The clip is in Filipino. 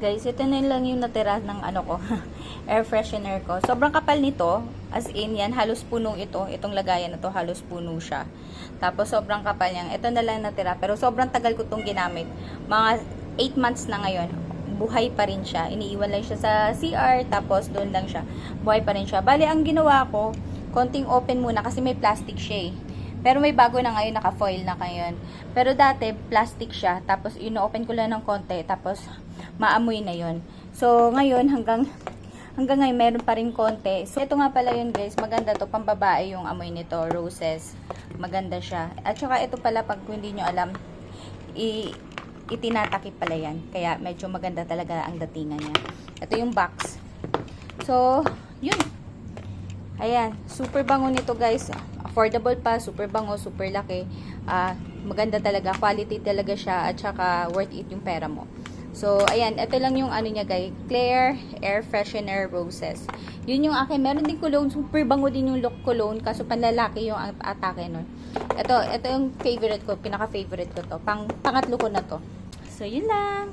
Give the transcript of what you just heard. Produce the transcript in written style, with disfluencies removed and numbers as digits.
Guys, ito na lang yung natira ng ano ko, air freshener ko. Sobrang kapal nito, as in yan, halos puno ito. Itong lagayan na to, halos puno siya. Tapos sobrang kapal niyan. Ito na lang natira, pero sobrang tagal ko itong ginamit. Mga 8 months na ngayon. Buhay pa rin siya. Iniiwan lang siya sa CR, tapos doon lang siya. Buhay pa rin siya. Bali, ang ginawa ko, konting open muna kasi may plastic siya eh. Pero may bago na ngayon, naka-foil na ngayon. Pero dati, plastic siya. Tapos, ino-open ko lang ng konti. Tapos, maamoy na yon. So, ngayon, hanggang ngayon, meron pa rin konti. So, ito nga pala yun, guys. Maganda to. Pambabae yung amoy nito. Roses. Maganda siya. At saka, ito pala, pag hindi nyo alam, itinatakip pala yan. Kaya, medyo maganda talaga ang datingan niya. Ito yung box. So, yun. Ayan. Super bango nito, guys. Affordable pa, super bango, super laki. Maganda talaga, quality talaga siya, at saka worth it yung pera mo. So, ayan, ito lang yung ano niya, guys. Claire Air Freshener Roses. Yun yung akin. Meron din cologne, super bango din yung look cologne, kaso panlalaki yung atake nun. Ito yung favorite ko, pinaka-favorite ko to. Pangatlo ko na to. So, yun lang.